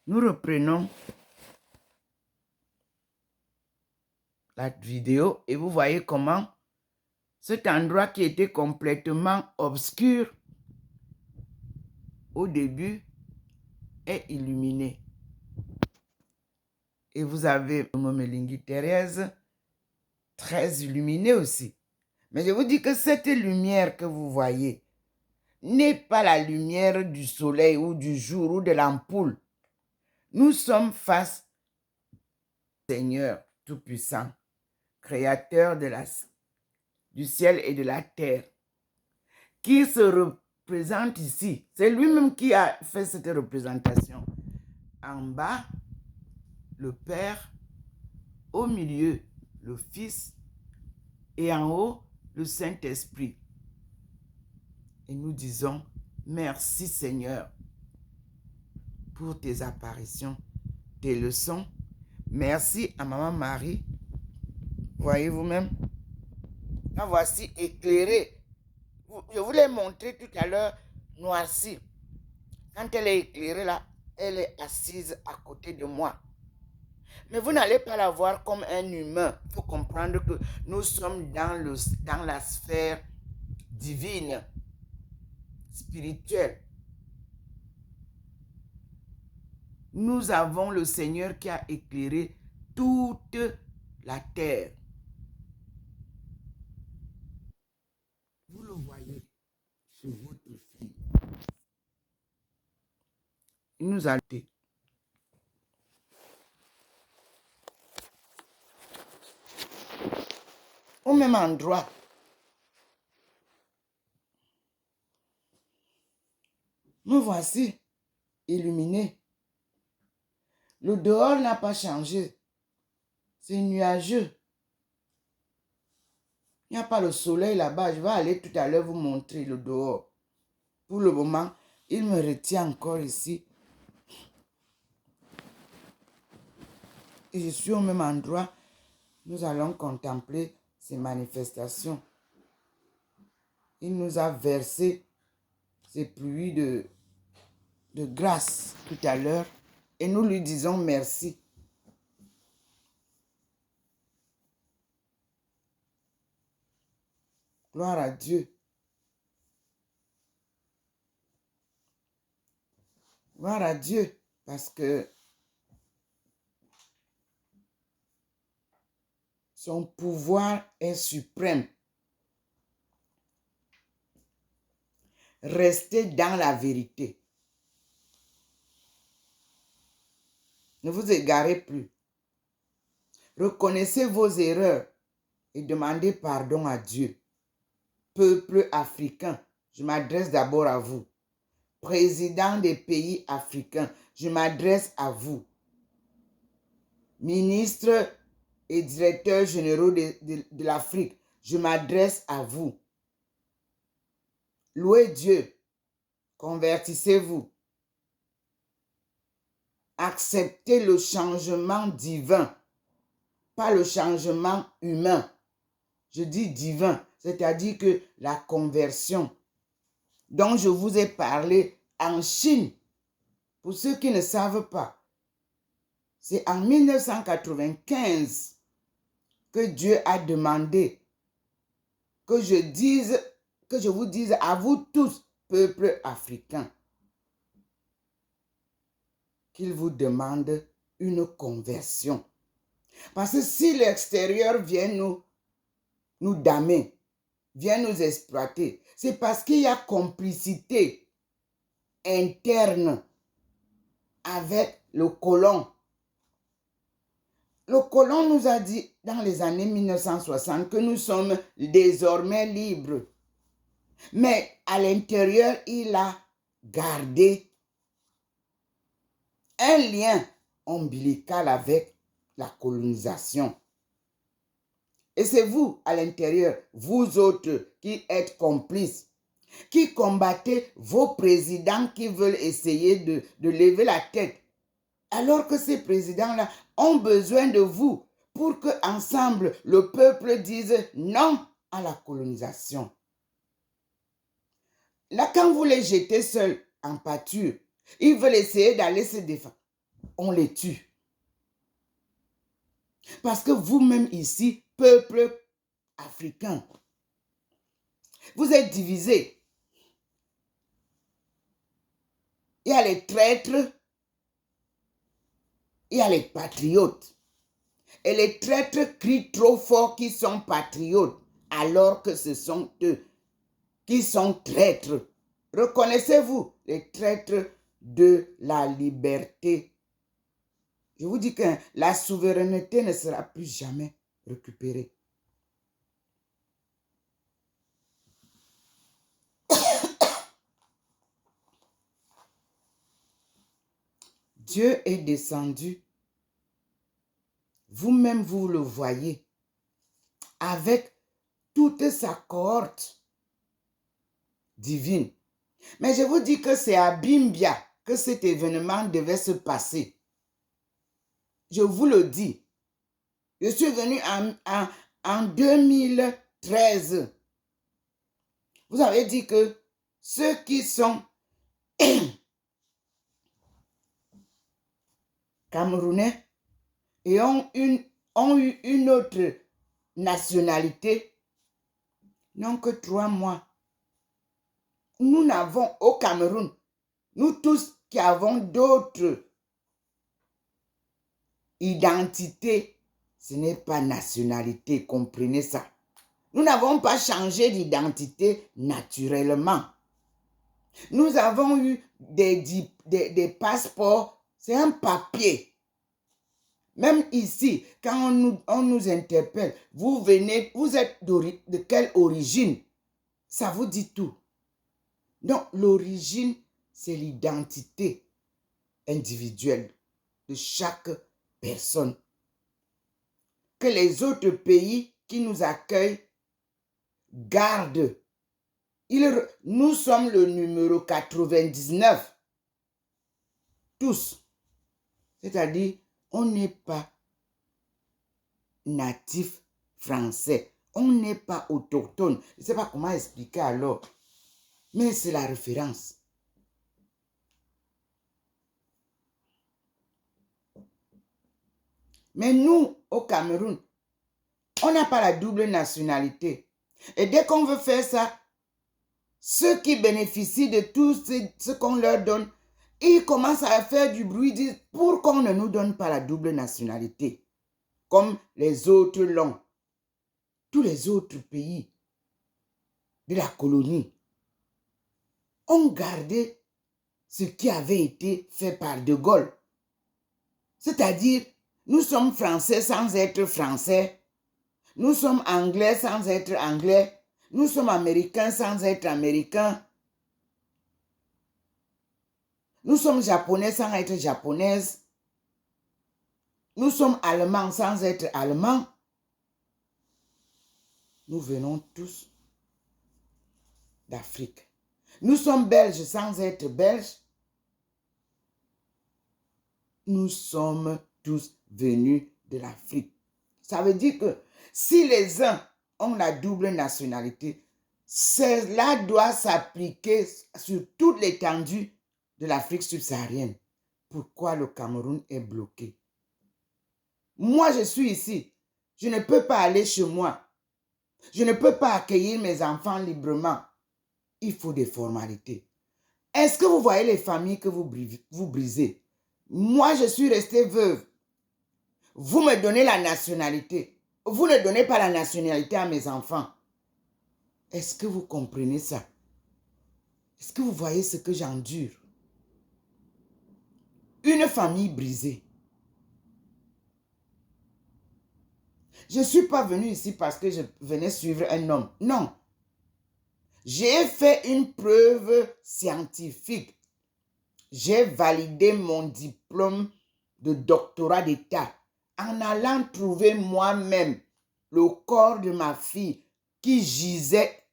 Nous reprenons la vidéo et vous voyez comment cet endroit qui était complètement obscur au début est illuminé. Et vous avez Momelingi Thérèse, très illuminée aussi. Mais je vous dis que cette lumière que vous voyez n'est pas la lumière du soleil ou du jour ou de l'ampoule. Nous sommes face au Seigneur Tout-Puissant, Créateur du ciel et de la terre, qui se représente ici. C'est lui-même qui a fait cette représentation. En bas, le Père, au milieu, le Fils, et en haut, le Saint-Esprit. Et nous disons, merci Seigneur pour tes apparitions, tes leçons. Merci à Maman Marie. Voyez vous-même, la voici éclairée. Je vous l'ai montré tout à l'heure, noircie. Quand elle est éclairée là, elle est assise à côté de moi. Mais vous n'allez pas la voir comme un humain. Il faut comprendre que nous sommes dans la sphère divine, spirituelle. Nous avons le Seigneur qui a éclairé toute la terre. Vous le voyez sur votre fille. Il nous a dit. Au même endroit. Nous voici illuminés. Le dehors n'a pas changé. C'est nuageux. Il n'y a pas le soleil là-bas. Je vais aller tout à l'heure vous montrer le dehors. Pour le moment, il me retient encore ici. Et je suis au même endroit. Nous allons contempler ces manifestations. Il nous a versé ces pluies de grâce tout à l'heure. Et nous lui disons merci. Gloire à Dieu. Gloire à Dieu. Parce que son pouvoir est suprême. Restez dans la vérité. Ne vous égarez plus. Reconnaissez vos erreurs et demandez pardon à Dieu. Peuple africain, je m'adresse d'abord à vous. Président des pays africains, je m'adresse à vous. Ministre et directeur généraux de l'Afrique, je m'adresse à vous. Louez Dieu. Convertissez-vous. Acceptez le changement divin, pas le changement humain. Je dis divin, c'est-à-dire que la conversion dont je vous ai parlé en Chine, pour ceux qui ne savent pas, c'est en 1995 que Dieu a demandé que je vous dise à vous tous, peuple africain, qu'il vous demande une conversion. Parce que si l'extérieur vient nous damer, vient nous exploiter, c'est parce qu'il y a complicité interne avec le colon. Le colon nous a dit dans les années 1960 que nous sommes désormais libres. Mais à l'intérieur, il a gardé un lien ombilical avec la colonisation. Et c'est vous, à l'intérieur, vous autres qui êtes complices, qui combattez vos présidents qui veulent essayer de lever la tête. Alors que ces présidents-là ont besoin de vous pour que ensemble le peuple dise non à la colonisation. Là, quand vous les jetez seuls en pâture, ils veulent essayer d'aller se défendre. on les tue. Parce que vous-même ici, peuple africain, vous êtes divisés. Il y a les traîtres, il y a les patriotes. Et les traîtres crient trop fort qu'ils sont patriotes, alors que ce sont eux qui sont traîtres. Reconnaissez-vous les traîtres de la liberté. Je vous dis que la souveraineté ne sera plus jamais récupérée. Dieu est descendu. Vous-même, vous le voyez, avec toute sa cohorte divine. Mais je vous dis que c'est à Bimbia que cet événement devait se passer. Je vous le dis. Je suis venu en 2013. Vous avez dit que ceux qui sont camerounais et ont eu une autre nationalité n'ont que 3 mois. Nous n'avons au Cameroun, nous tous qui avons d'autres identités, ce n'est pas nationalité, comprenez ça. Nous n'avons pas changé d'identité naturellement. Nous avons eu des passeports, c'est un papier. Même ici, quand on nous interpelle, vous venez, vous êtes de quelle origine? Ça vous dit tout. Donc, l'origine, c'est l'identité individuelle de chaque personne. Que les autres pays qui nous accueillent gardent. Nous sommes le numéro 99. Tous. C'est-à-dire, on n'est pas natif français. On n'est pas autochtone. Je ne sais pas comment expliquer alors. Mais c'est la référence. Mais nous, au Cameroun, on n'a pas la double nationalité. Et dès qu'on veut faire ça, ceux qui bénéficient de tout ce qu'on leur donne, ils commencent à faire du bruit, disent pourquoi on ne nous donne pas la double nationalité, comme les autres l'ont. Tous les autres pays de la colonie ont gardé ce qui avait été fait par De Gaulle. C'est-à-dire, nous sommes français sans être français. Nous sommes anglais sans être anglais. Nous sommes américains sans être américains. Nous sommes japonais sans être japonaises. Nous sommes allemands sans être allemands. Nous venons tous d'Afrique. Nous sommes belges sans être belges. Nous sommes tous venus de l'Afrique. Ça veut dire que si les uns ont la double nationalité, cela doit s'appliquer sur toute l'étendue de l'Afrique subsaharienne. Pourquoi le Cameroun est bloqué? Moi, je suis ici. Je ne peux pas aller chez moi. Je ne peux pas accueillir mes enfants librement. Il faut des formalités. Est-ce que vous voyez les familles que vous brisez? Moi, je suis restée veuve. Vous me donnez la nationalité. Vous ne donnez pas la nationalité à mes enfants. Est-ce que vous comprenez ça? Est-ce que vous voyez ce que j'endure? Une famille brisée. Je ne suis pas venue ici parce que je venais suivre un homme. Non. J'ai fait une preuve scientifique. J'ai validé mon diplôme de doctorat d'État en allant trouver moi-même le corps de ma fille qui gisait,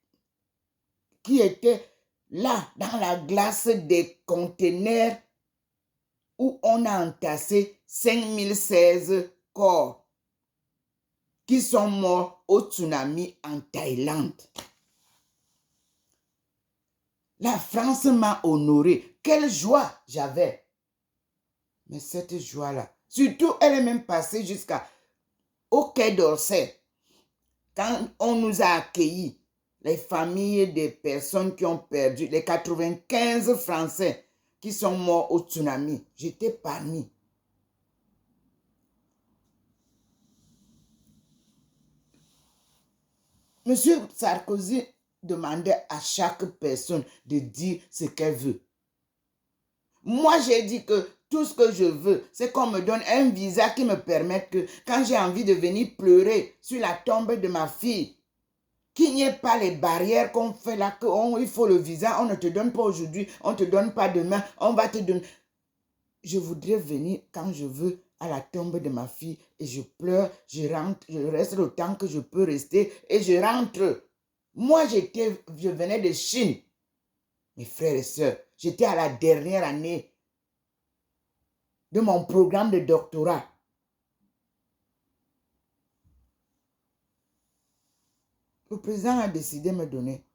qui était là dans la glace des conteneurs où on a entassé 5016 corps qui sont morts au tsunami en Thaïlande. La France m'a honoré. Quelle joie j'avais. Mais cette joie-là, surtout, elle est même passée jusqu'au Quai d'Orsay. Quand on nous a accueillis, les familles des personnes qui ont perdu, les 95 Français qui sont morts au tsunami, j'étais parmi. Monsieur Sarkozy demandait à chaque personne de dire ce qu'elle veut. Moi, j'ai dit que tout ce que je veux, c'est qu'on me donne un visa qui me permette que quand j'ai envie de venir pleurer sur la tombe de ma fille, qu'il n'y ait pas les barrières qu'on fait là, qu'il faut le visa, on ne te donne pas aujourd'hui, on ne te donne pas demain, on va te donner. Je voudrais venir quand je veux à la tombe de ma fille et je pleure, je rentre, je reste le temps que je peux rester et je rentre. Moi, je venais de Chine. Mes frères et sœurs, j'étais à la dernière année de mon programme de doctorat. Le président a décidé de me donner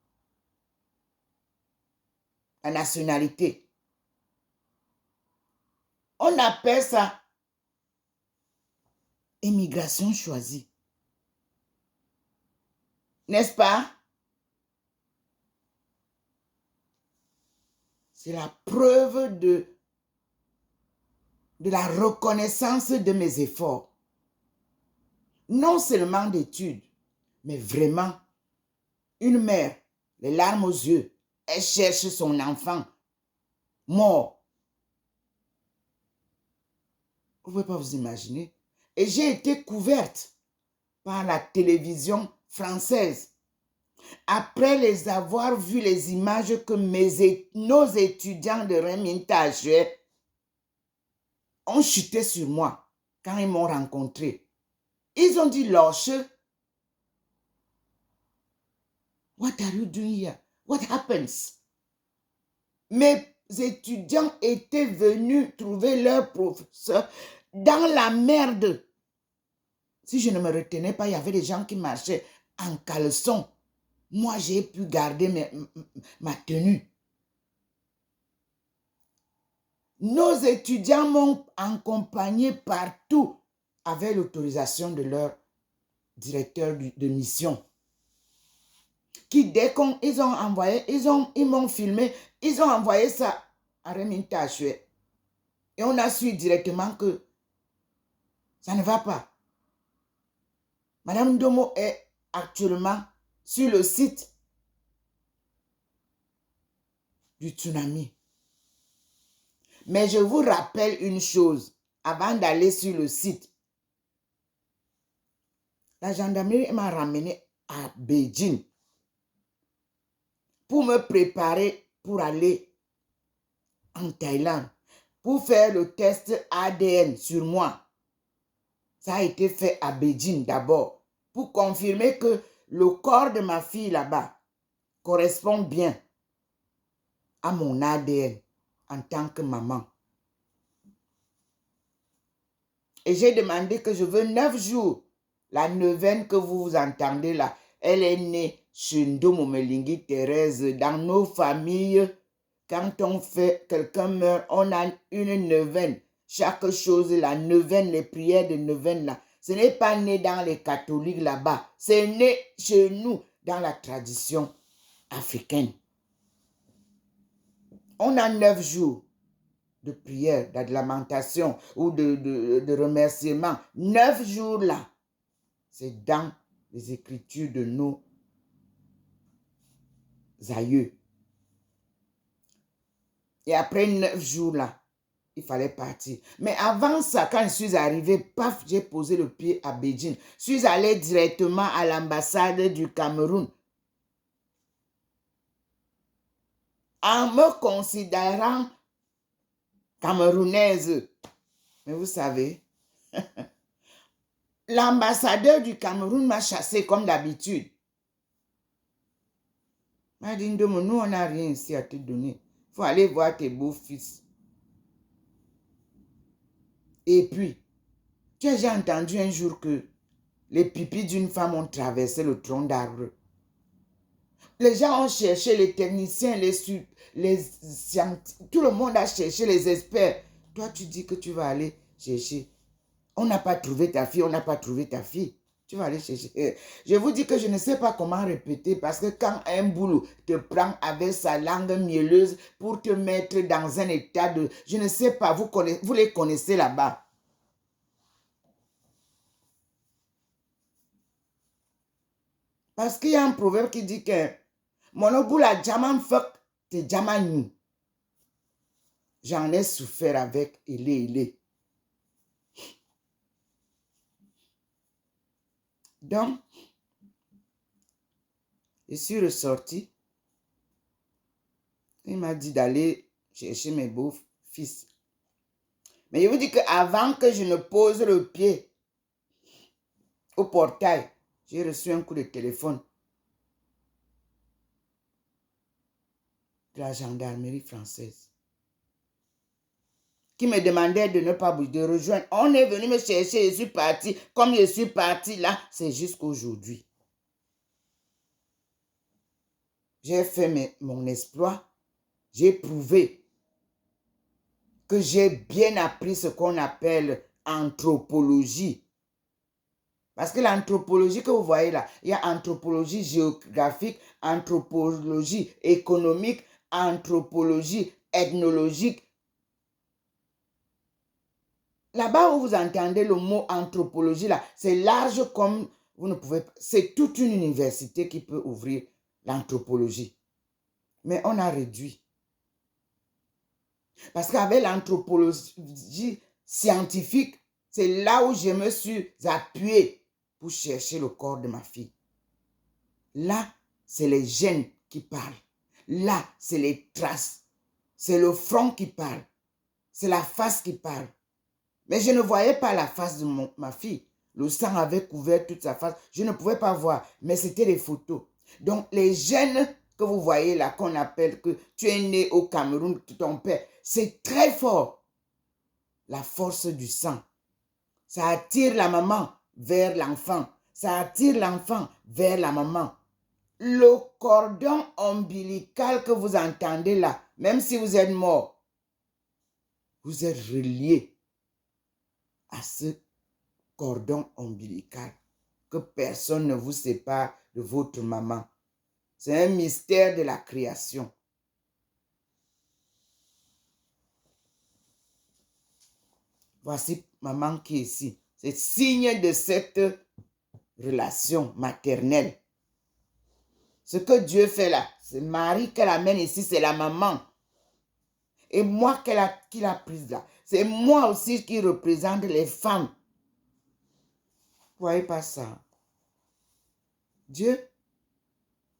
la nationalité. On appelle ça immigration choisie. N'est-ce pas? C'est la preuve de la reconnaissance de mes efforts. Non seulement d'études, mais vraiment, une mère, les larmes aux yeux, elle cherche son enfant mort. Vous ne pouvez pas vous imaginer. Et j'ai été couverte par la télévision française. Après les avoir vu les images que nos étudiants de Remington ont chuté sur moi quand ils m'ont rencontré. Ils ont dit, Lorche, what are you doing here? What happens? Mes étudiants étaient venus trouver leur professeur dans la merde. Si je ne me retenais pas, il y avait des gens qui marchaient en caleçon. Moi, j'ai pu garder ma tenue. Nos étudiants m'ont accompagné partout avec l'autorisation de leur directeur de mission. Qui, dès qu'ils ont envoyé, ils m'ont filmé, ils ont envoyé ça à Remington. Et on a su directement que ça ne va pas. Madame Ndomo est actuellement sur le site du tsunami. Mais je vous rappelle une chose, avant d'aller sur le site. La gendarmerie m'a ramené à Beijing pour me préparer pour aller en Thaïlande, pour faire le test ADN sur moi. Ça a été fait à Beijing d'abord, pour confirmer que le corps de ma fille là-bas correspond bien à mon ADN en tant que maman. Et j'ai demandé que je veux 9 jours. La neuvaine que vous entendez là, elle est née chez Ndomo Melingi Thérèse. Dans nos familles, quand quelqu'un meurt, on a une neuvaine. Chaque chose, la neuvaine, les prières de neuvaine là, ce n'est pas né dans les catholiques là-bas. C'est né chez nous, dans la tradition africaine. On a 9 jours de prière, de lamentation ou de remerciement. 9 jours là, c'est dans les écritures de nos aïeux. Et après 9 jours là, il fallait partir. Mais avant ça, quand je suis arrivée, paf, j'ai posé le pied à Beijing. Je suis allée directement à l'ambassade du Cameroun. En me considérant camerounaise. Mais vous savez, l'ambassadeur du Cameroun m'a chassé comme d'habitude. Il m'a dit, Ndomo, nous, on n'a rien ici à te donner. Il faut aller voir tes beaux-fils. Et puis, tu as déjà entendu un jour que les pipis d'une femme ont traversé le tronc d'arbre. Les gens ont cherché les techniciens, les scientifiques, tout le monde a cherché les experts Toi, tu dis que tu vas aller chercher. On n'a pas trouvé ta fille, on n'a pas trouvé ta fille. Tu vas aller chercher. Je vous dis que je ne sais pas comment répéter parce que quand un boulot te prend avec sa langue mielleuse pour te mettre dans un état de... Je ne sais pas, vous les connaissez là-bas. Parce qu'il y a un proverbe qui dit que Monobula jaman fak te jaman. J'en ai souffert avec Ele. Donc, je suis ressorti. Il m'a dit d'aller chercher mes beaux-fils. Mais je vous dis qu'avant que je ne pose le pied au portail, j'ai reçu un coup de téléphone de la gendarmerie française qui me demandait de ne pas bouger, de rejoindre. On est venu me chercher, je suis parti. Comme je suis parti là, c'est jusqu'aujourd'hui. J'ai fait mon exploit. J'ai prouvé que j'ai bien appris ce qu'on appelle anthropologie. Parce que l'anthropologie que vous voyez là, il y a anthropologie géographique, anthropologie économique, anthropologie ethnologique. Là-bas où vous entendez le mot anthropologie là, c'est large comme vous ne pouvez pas. C'est toute une université qui peut ouvrir l'anthropologie. Mais on a réduit. Parce qu'avec l'anthropologie scientifique, c'est là où je me suis appuyé pour chercher le corps de ma fille. Là, c'est les gènes qui parlent. Là, c'est les traces. C'est le front qui parle. C'est la face qui parle. Mais je ne voyais pas la face de ma fille. Le sang avait couvert toute sa face. Je ne pouvais pas voir, mais c'était des photos. Donc, les gènes que vous voyez là, qu'on appelle que tu es né au Cameroun, ton père, c'est très fort. La force du sang. Ça attire la maman vers l'enfant. Ça attire l'enfant vers la maman. Le cordon ombilical que vous entendez là, même si vous êtes mort, vous êtes relié à ce cordon ombilical, que personne ne vous sépare de votre maman. C'est un mystère de la création. Voici maman qui est ici. C'est signe de cette relation maternelle. Ce que Dieu fait là, c'est Marie qu'elle amène ici, c'est la maman. Et moi qu'il a prise là, c'est moi aussi qui représente les femmes. Vous voyez pas ça? Dieu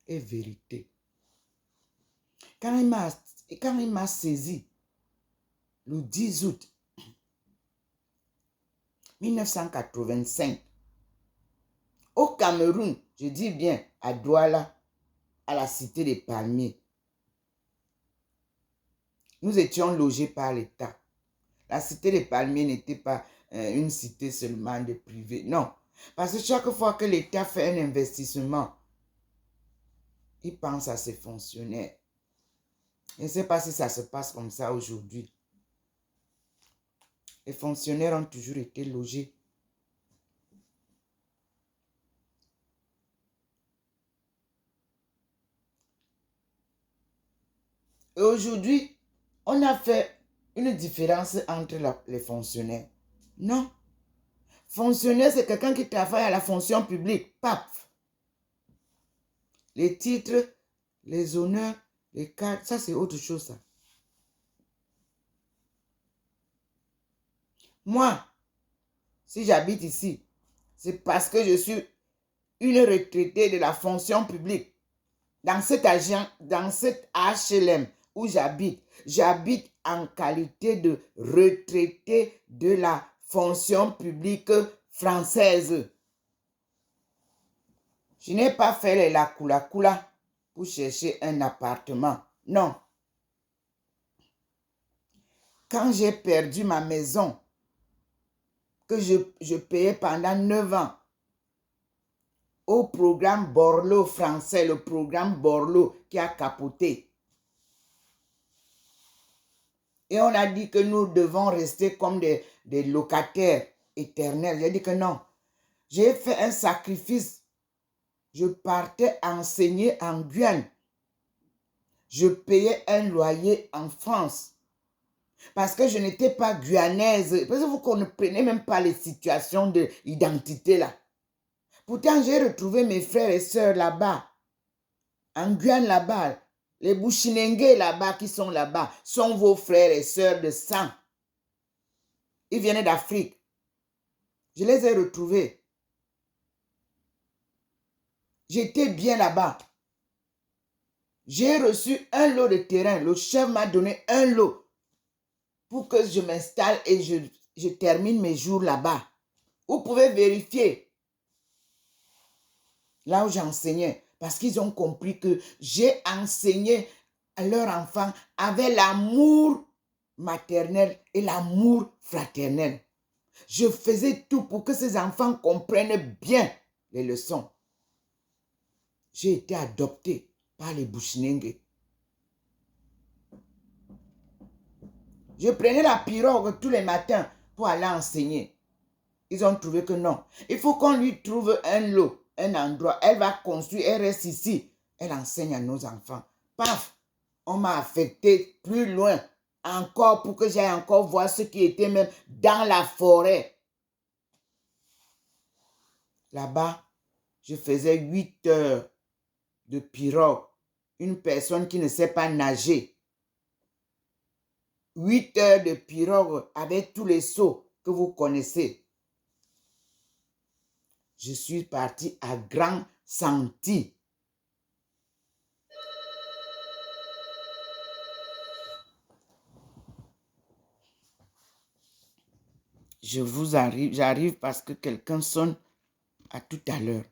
est vérité. Quand il m'a saisi le 10 août 1985, au Cameroun, je dis bien à Douala, à la cité des Palmiers, nous étions logés par l'État. La cité des Palmiers n'était pas une cité seulement de privés, non. Parce que chaque fois que l'État fait un investissement, il pense à ses fonctionnaires. Je ne sais pas si ça se passe comme ça aujourd'hui. Les fonctionnaires ont toujours été logés. Et aujourd'hui, on a fait une différence entre les fonctionnaires. Non. Fonctionnaire, c'est quelqu'un qui travaille à la fonction publique. Paf. Les titres, les honneurs, les cartes, ça c'est autre chose. Ça. Moi, si j'habite ici, c'est parce que je suis une retraitée de la fonction publique. Dans cet HLM où j'habite en qualité de retraité de la fonction publique française. Je n'ai pas fait les lakula pour chercher un appartement. Non. Quand j'ai perdu ma maison, que je payais pendant 9 ans, au programme Borloo français, le programme Borloo qui a capoté. Et on a dit que nous devons rester comme des locataires éternels. J'ai dit que non. J'ai fait un sacrifice. Je partais enseigner en Guyane. Je payais un loyer en France. Parce que je n'étais pas guyanaise. Parce que vous ne comprenez même pas les situations d'identité là. Pourtant, j'ai retrouvé mes frères et sœurs là-bas. En Guyane là-bas. Les Bushinengue là-bas qui sont là-bas sont vos frères et sœurs de sang. Ils viennent d'Afrique. Je les ai retrouvés. J'étais bien là-bas. J'ai reçu un lot de terrain. Le chef m'a donné un lot pour que je m'installe et je termine mes jours là-bas. Vous pouvez vérifier là où j'enseignais. Parce qu'ils ont compris que j'ai enseigné à leurs enfants avec l'amour maternel et l'amour fraternel. Je faisais tout pour que ces enfants comprennent bien les leçons. J'ai été adopté par les Bushinengue. Je prenais la pirogue tous les matins pour aller enseigner. Ils ont trouvé que non. Il faut qu'on lui trouve un lot, un endroit. Elle va construire, elle reste ici. Elle enseigne à nos enfants. Paf, on m'a affecté plus loin. Encore pour que j'aille encore voir ce qui était même dans la forêt. Là-bas, je faisais 8 heures de pirogue. Une personne qui ne sait pas nager. 8 heures de pirogue avec tous les sauts que vous connaissez. Je suis parti à Grand Santi. J'arrive parce que quelqu'un sonne. À tout à l'heure.